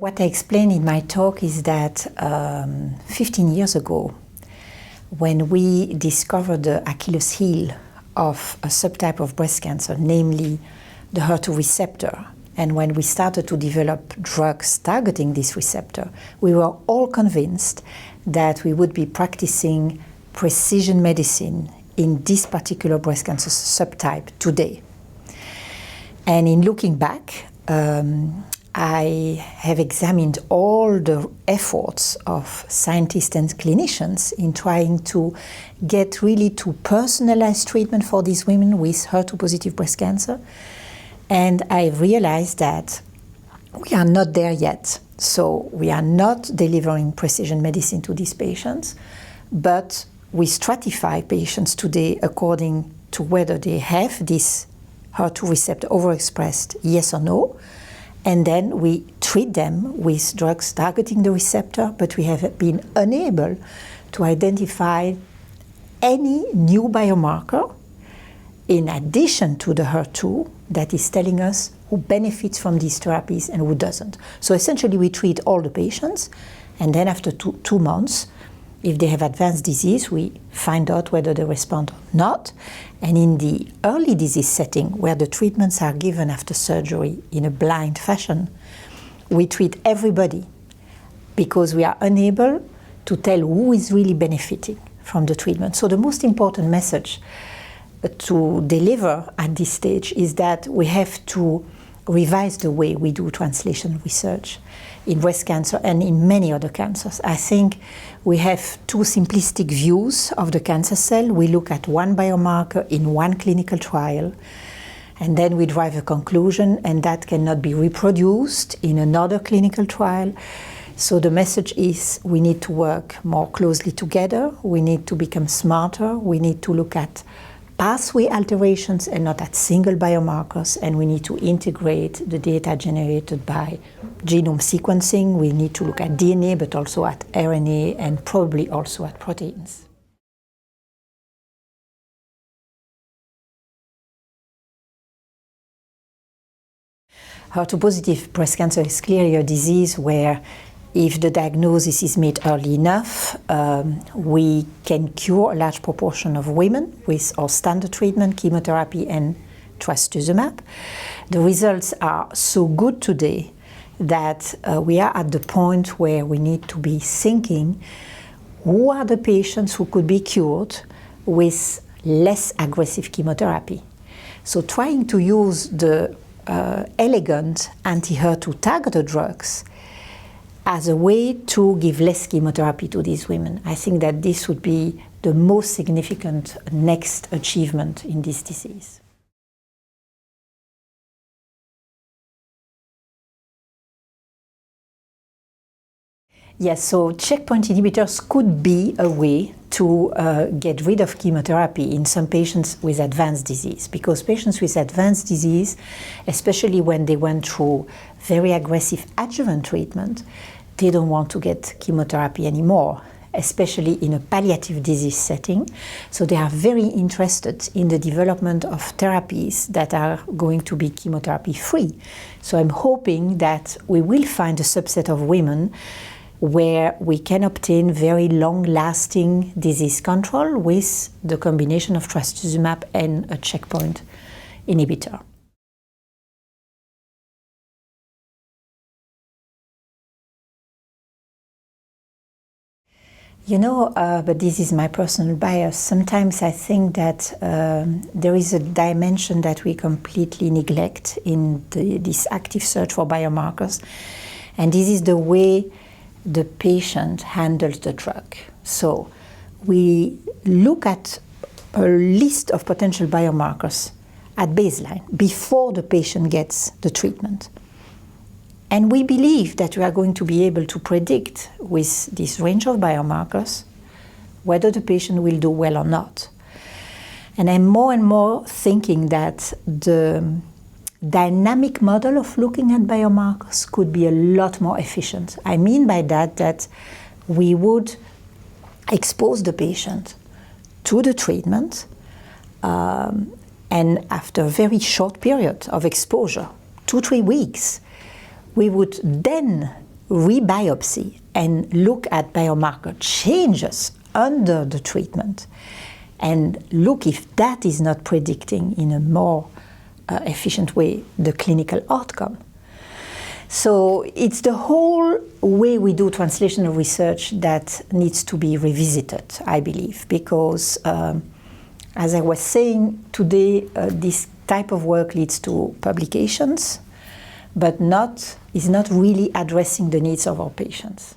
What I explain in my talk is that 15 years ago, when we discovered the Achilles heel of a subtype of breast cancer, namely the HER2 receptor, and when we started to develop drugs targeting this receptor, we were all convinced that we would be practicing precision medicine in this particular breast cancer subtype today. And in looking back, I have examined all the efforts of scientists and clinicians in trying to get really to personalized treatment for these women with HER2-positive breast cancer. And I realized that we are not there yet. So we are not delivering precision medicine to these patients, but we stratify patients today according to whether they have this HER2 receptor overexpressed, yes or no. And then we treat them with drugs targeting the receptor, but we have been unable to identify any new biomarker in addition to the HER2 that is telling us who benefits from these therapies and who doesn't. So essentially we treat all the patients, and then after two months, if they have advanced disease, we find out whether they respond or not. And in the early disease setting, where the treatments are given after surgery in a blind fashion, we treat everybody because we are unable to tell who is really benefiting from the treatment. So the most important message to deliver at this stage is that we have to revise the way we do translational research in breast cancer and in many other cancers. I think we have two simplistic views of the cancer cell. We look at one biomarker in one clinical trial, and then we drive a conclusion, and that cannot be reproduced in another clinical trial. So the message is we need to work more closely together, we need to become smarter, we need to look at pathway alterations and not at single biomarkers, and we need to integrate the data generated by genome sequencing. We need to look at DNA, but also at RNA and probably also at proteins. HER2-positive breast cancer is clearly a disease where if the diagnosis is made early enough, we can cure a large proportion of women with our standard treatment, chemotherapy and trastuzumab. The results are so good today that we are at the point where we need to be thinking who are the patients who could be cured with less aggressive chemotherapy. So trying to use the elegant anti-HER2 targeted drugs as a way to give less chemotherapy to these women. I think that this would be the most significant next achievement in this disease. Yes, so checkpoint inhibitors could be a way to get rid of chemotherapy in some patients with advanced disease, because patients with advanced disease, especially when they went through very aggressive adjuvant treatment, they don't want to get chemotherapy anymore, especially in a palliative disease setting. So they are very interested in the development of therapies that are going to be chemotherapy-free. So I'm hoping that we will find a subset of women where we can obtain very long-lasting disease control with the combination of trastuzumab and a checkpoint inhibitor. You know, but this is my personal bias. Sometimes I think that there is a dimension that we completely neglect in this active search for biomarkers, and this is the way the patient handles the drug. So we look at a list of potential biomarkers at baseline before the patient gets the treatment. And we believe that we are going to be able to predict with this range of biomarkers whether the patient will do well or not. And I'm more and more thinking that the dynamic model of looking at biomarkers could be a lot more efficient. I mean by that we would expose the patient to the treatment, and after a very short period of exposure, 2-3 weeks, we would then rebiopsy and look at biomarker changes under the treatment and look if that is not predicting in a more efficient way the clinical outcome. So it's the whole way we do translational research that needs to be revisited, I believe, because as I was saying today, this type of work leads to publications, but is not really addressing the needs of our patients.